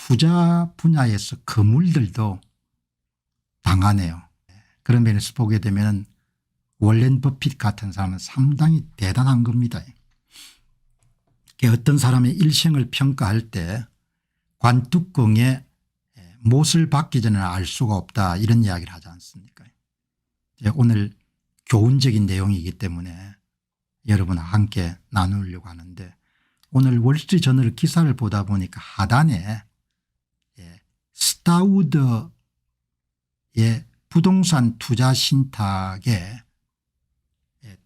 투자 분야에서 거물들도 당하네요. 그런 면에서 보게 되면 워렌 버핏 같은 사람은 상당히 대단한 겁니다. 어떤 사람의 일생을 평가할 때 관뚜껑에 못을 받기 전에는 알 수가 없다, 이런 이야기를 하지 않습니까? 오늘 교훈적인 내용이기 때문에 여러분과 함께 나누려고 하는데, 오늘 월스트리트저널 기사를 보다 보니까 하단에 스타우드의 부동산 투자 신탁에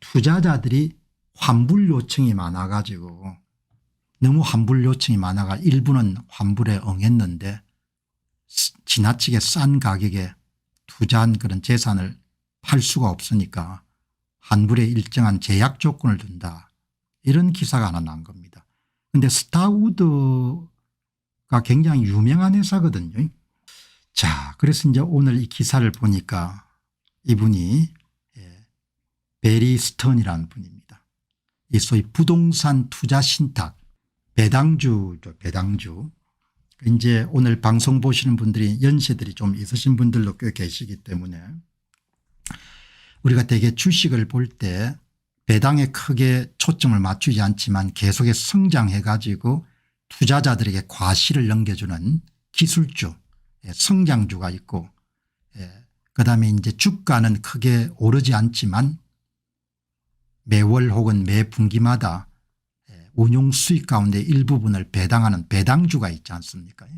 투자자들이 환불 요청이 많아 가지고, 너무 환불 요청이 많아가 일부는 환불에 응했는데 지나치게 싼 가격에 투자한 그런 재산을 팔 수가 없으니까 환불에 일정한 제약 조건을 둔다, 이런 기사가 하나 난 겁니다. 그런데 스타우드가 굉장히 유명한 회사거든요. 자, 그래서 이제 오늘 이 기사를 보니까 이분이 베리 스턴이라는 분입니다. 이 소위 부동산 투자 신탁 배당주죠, 배당주. 이제 오늘 방송 보시는 분들이 연세들이 좀 있으신 분들도 꽤 계시기 때문에 우리가 대개 주식을 볼 때 배당에 크게 초점을 맞추지 않지만 계속해서 성장해 가지고 투자자들에게 과실을 넘겨주는 기술주, 성장주가 있고, 그다음에 이제 주가는 크게 오르지 않지만 매월 혹은 매 분기마다 운용 수익 가운데 일부분을 배당하는 배당주가 있지 않습니까?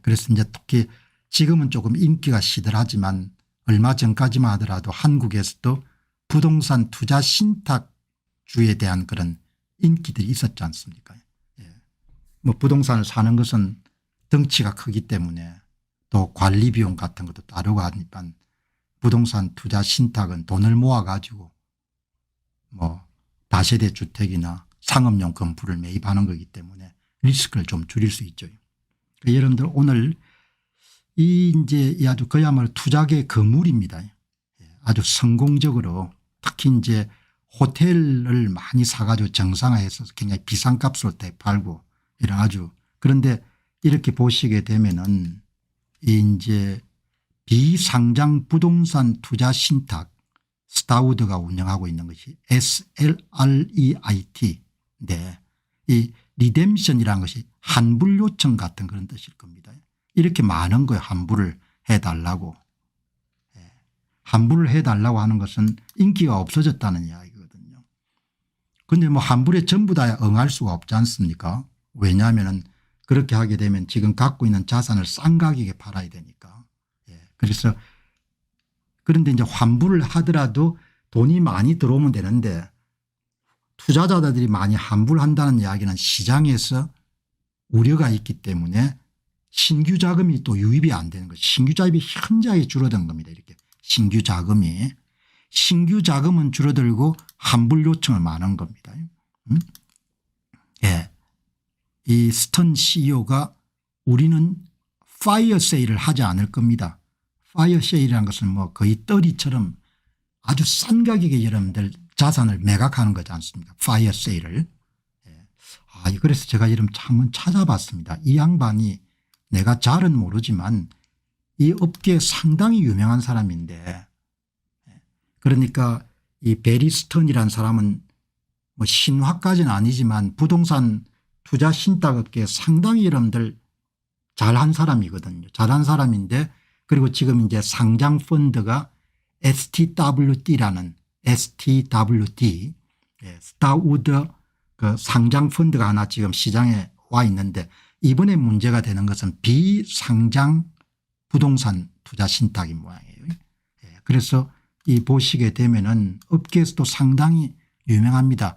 그래서 이제 특히 지금은 조금 인기가 시들하지만 얼마 전까지만 하더라도 한국에서도 부동산 투자 신탁주에 대한 그런 인기들이 있었지 않습니까? 뭐 부동산을 사는 것은 덩치가 크기 때문에 또 관리 비용 같은 것도 따르고 하니까 부동산 투자 신탁은 돈을 모아 가지고 뭐 다세대 주택이나 상업용 건물을 매입하는 거기 때문에 리스크를 좀 줄일 수 있죠. 그러니까 여러분들 오늘 이 이제 아주 그야말로 투자계 거물입니다. 아주 성공적으로 특히 이제 호텔을 많이 사가지고 정상화해서 굉장히 비싼 값으로 팔고 이런 아주, 그런데 이렇게 보시게 되면은 이제 비상장 부동산 투자 신탁 스타우드가 운영하고 있는 것이 SLREIT. 네. 이 리뎀션이라는 것이 환불 요청 같은 그런 뜻일 겁니다. 이렇게 많은 거예요. 환불을 해달라고. 환불을 해달라고 하는 것은 인기가 없어졌다는 이야기거든요. 그런데 뭐 환불에 전부 다 응할 수가 없지 않습니까? 왜냐하면 그렇게 하게 되면 지금 갖고 있는 자산을 싼 가격에 팔아야 되니까. 그래서 그런데 이제 환불을 하더라도 돈이 많이 들어오면 되는데 투자자들이 많이 환불한다는 이야기는 시장에서 우려가 있기 때문에 신규 자금이 또 유입이 안 되는 거죠. 신규 자금이 현저하게 줄어든 겁니다. 이렇게 신규 자금은 줄어들고 환불 요청을 많은 겁니다. 이 스턴 CEO가 우리는 파이어 세일을 하지 않을 겁니다. 파이어 세일이라는 것은 뭐 거의 떨이처럼 아주 싼 가격에 여러분들 자산을 매각하는 거지 않습니까? 파이어 세일을. 그래서 제가 이름 한번 찾아봤습니다. 이 양반이 내가 잘은 모르지만 이 업계에 상당히 유명한 사람인데, 그러니까 이 베리 스턴이라는 사람은 뭐 신화까지는 아니지만 부동산 투자 신탁 업계에 상당히 여러분들 잘한 사람이거든요. 잘한 사람인데, 그리고 지금 이제 상장 펀드가 STWD라는 STWD 스타우드 그 상장 펀드가 하나 지금 시장에 와 있는데, 이번에 문제가 되는 것은 비상장 부동산 투자 신탁인 모양이에요. 그래서 이 보시게 되면은 업계에서도 상당히 유명합니다.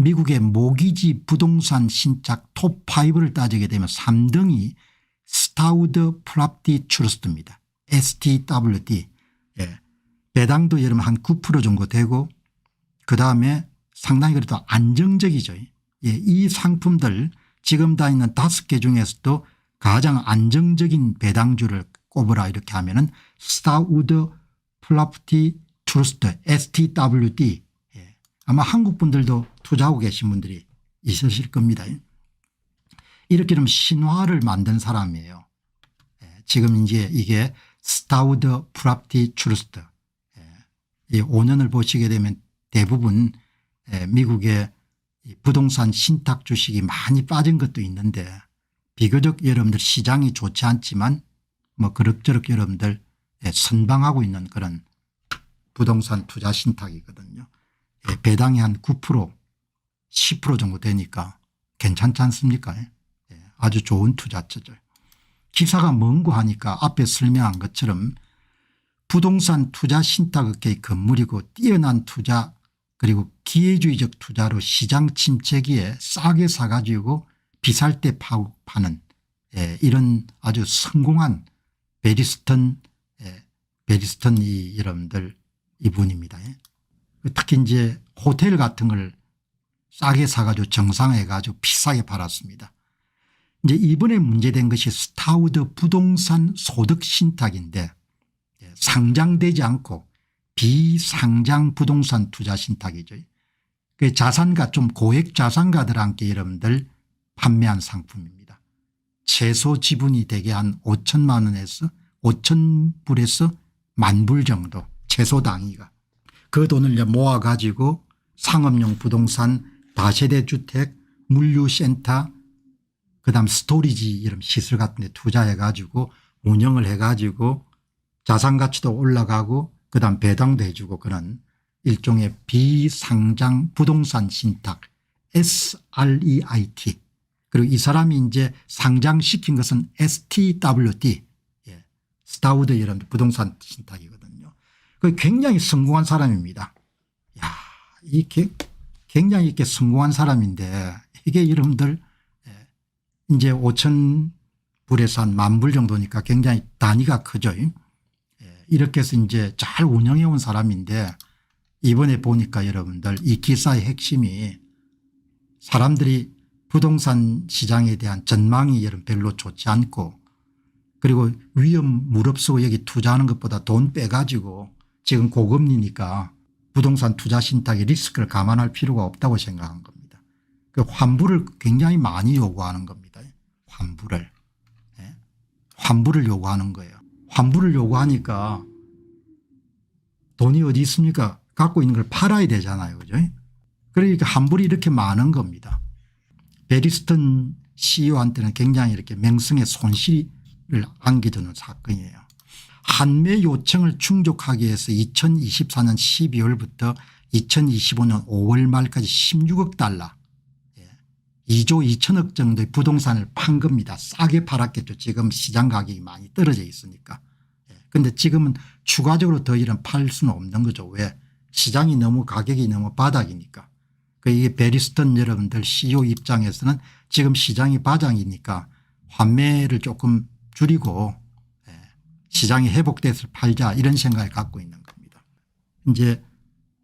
미국의 모기지 부동산 신탁 톱5를 따지게 되면 3등이 스타우드 프랍티 트러스트입니다. STWD. 배당도 여러분 한 9% 정도 되고, 그다음에 상당히 그래도 안정적이죠. 이 상품들 지금 다 있는 5개 중에서도 가장 안정적인 배당주를 꼽으라 이렇게 하면은 스타우드 프랍티 트러스트 STWD. 아마 한국 분들도 투자하고 계신 분들이 있으실 겁니다. 이렇게 좀 신화를 만든 사람이에요. 지금 이제 이게 스타우드 프랍티 추르스트, 이 5년을 보시게 되면 대부분 미국의 부동산 신탁 주식이 많이 빠진 것도 있는데 비교적 여러분들 시장이 좋지 않지만 뭐 그럭저럭 여러분들 선방하고 있는 그런 부동산 투자 신탁이거든요. 배당이 한 9% 10% 정도 되니까 괜찮지 않습니까? 아주 좋은 투자처죠. 기사가 뭔고 하니까 앞에 설명한 것처럼 부동산 투자 신탁업계의 건물이고 뛰어난 투자 그리고 기회주의적 투자로 시장 침체기에 싸게 사가지고 비쌀 때 파는 이런 아주 성공한 베리스턴 여러분들 이분입니다. 특히 이제 호텔 같은 걸 싸게 사가지고 정상화해 가지고 비싸게 팔았습니다. 이제 이번에 문제된 것이 스타우드 부동산 소득 신탁인데 상장되지 않고 비상장 부동산 투자 신탁이죠. 그 자산가 좀 고액 자산가들한테 여러분들 판매한 상품입니다. 최소 지분이 대개 한 5천만 원에서 5,000불에서 10,000불 정도 최소 단위가 그 돈을 모아 가지고 상업용 부동산 다세대 주택 물류센터 그다음 스토리지 이런 시설 같은 데 투자해 가지고 운영을 해 가지고 자산가치도 올라가고 그다음 배당도 해 주고 그런 일종의 비상장 부동산 신탁 SREIT 그리고 이 사람이 이제 상장시킨 것은 STWD 스타우드 이런 부동산 신탁이거든요. 그 굉장히 성공한 사람입니다. 야, 이게 굉장히 이렇게 성공한 사람인데 이게 여러분들 이제 5,000불에서 한 10,000불 정도니까 굉장히 단위가 크죠. 이렇게 해서 이제 잘 운영해 온 사람인데 이번에 보니까 여러분들 이 기사의 핵심이 사람들이 부동산 시장에 대한 전망이 별로 좋지 않고 그리고 위험 무릅쓰고 여기 투자하는 것보다 돈 빼가지고 지금 고금리니까 부동산 투자 신탁의 리스크를 감안할 필요가 없다고 생각한 겁니다. 그 환불을 굉장히 많이 요구하는 겁니다. 환불을 요구하는 거예요. 환불을 요구하니까 돈이 어디 있습니까? 갖고 있는 걸 팔아야 되잖아요. 그죠? 그러니까 환불이 이렇게 많은 겁니다. 베리스턴 CEO한테는 굉장히 이렇게 명성의 손실을 안겨주는 사건이에요. 한매 요청을 충족하기 위해서 2024년 12월부터 2025년 5월 말까지 16억 달러 2조 2천억 정도의 부동산을 판 겁니다. 싸게 팔았겠죠. 지금 시장 가격이 많이 떨어져 있으니까. 그런데 지금은 추가적으로 더 이런 팔 수는 없는 거죠. 왜? 시장이 너무 가격이 너무 바닥이니까. 이게 베리스턴 여러분들 CEO 입장에서는 지금 시장이 바닥이니까 환매를 조금 줄이고 시장이 회복돼서 팔자 이런 생각을 갖고 있는 겁니다. 이제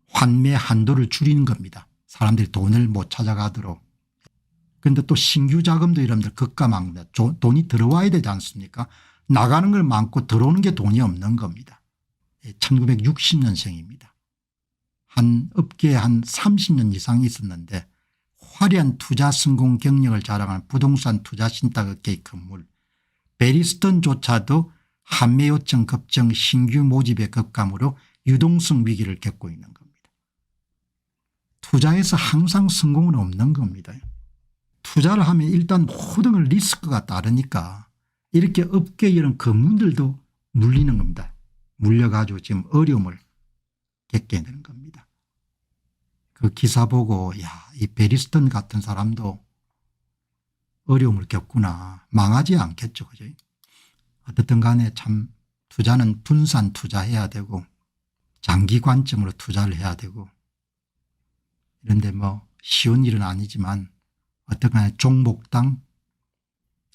환매 한도를 줄이는 겁니다. 사람들이 돈을 못 찾아가도록. 그런데 또 신규 자금도 여러분들 급감합니다. 돈이 들어와야 되지 않습니까? 나가는 걸 많고 들어오는 게 돈이 없는 겁니다. 1960년생입니다. 한 업계에 한 30년 이상 있었는데 화려한 투자 성공 경력을 자랑하는 부동산 투자 신탁업계의 건물 베리스턴조차도 한매 요청 급증 신규 모집의 급감으로 유동성 위기를 겪고 있는 겁니다. 투자에서 항상 성공은 없는 겁니다. 투자를 하면 일단 모든 걸 리스크가 따르니까 이렇게 업계 이런 건물들도 물리는 겁니다. 물려가지고 지금 어려움을 겪게 되는 겁니다. 그 기사 보고 이 베리스턴 같은 사람도 어려움을 겪구나. 망하지 않겠죠. 그죠? 어쨌든 간에 참 투자는 분산 투자해야 되고 장기 관점으로 투자를 해야 되고 이런데 뭐 쉬운 일은 아니지만 어떤 간에 종목당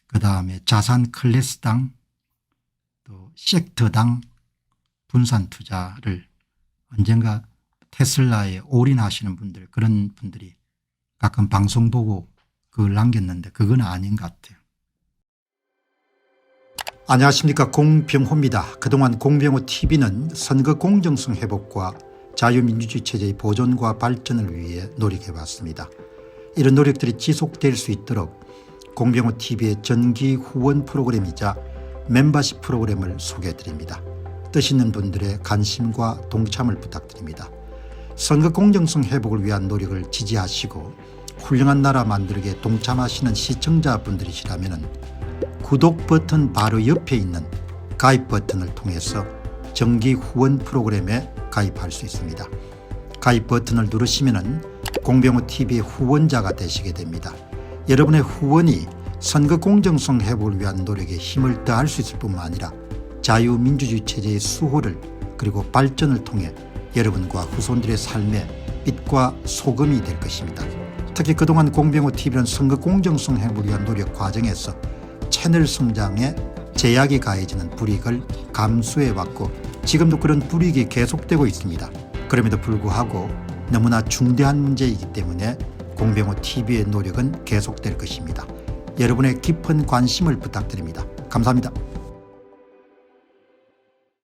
그다음에 자산 클래스당 또 섹터당 분산 투자를 언젠가 테슬라에 올인하시는 분들 그런 분들이 가끔 방송 보고 그걸 남겼는데 그건 아닌 것 같아요. 안녕하십니까, 공병호입니다. 그동안 공병호 TV는 선거 공정성 회복과 자유민주주의 체제의 보존과 발전을 위해 노력해왔습니다. 이런 노력들이 지속될 수 있도록 공병호TV의 정기 후원 프로그램이자 멤버십 프로그램을 소개해드립니다. 뜻 있는 분들의 관심과 동참을 부탁드립니다. 선거 공정성 회복을 위한 노력을 지지하시고 훌륭한 나라 만들기에 동참하시는 시청자분들이시라면 구독 버튼 바로 옆에 있는 가입 버튼을 통해서 정기 후원 프로그램에 가입할 수 있습니다. 가입 버튼을 누르시면 공병호TV의 후원자가 되시게 됩니다. 여러분의 후원이 선거 공정성 회복을 위한 노력에 힘을 더할 수 있을 뿐만 아니라 자유민주주의 체제의 수호를 그리고 발전을 통해 여러분과 후손들의 삶에 빛과 소금이 될 것입니다. 특히 그동안 공병호TV는 선거 공정성 회복을 위한 노력 과정에서 채널 성장에 제약이 가해지는 불이익을 감수해왔고 지금도 그런 불이익이 계속되고 있습니다. 그럼에도 불구하고 너무나 중대한 문제이기 때문에 공병호TV의 노력은 계속될 것입니다. 여러분의 깊은 관심을 부탁드립니다. 감사합니다.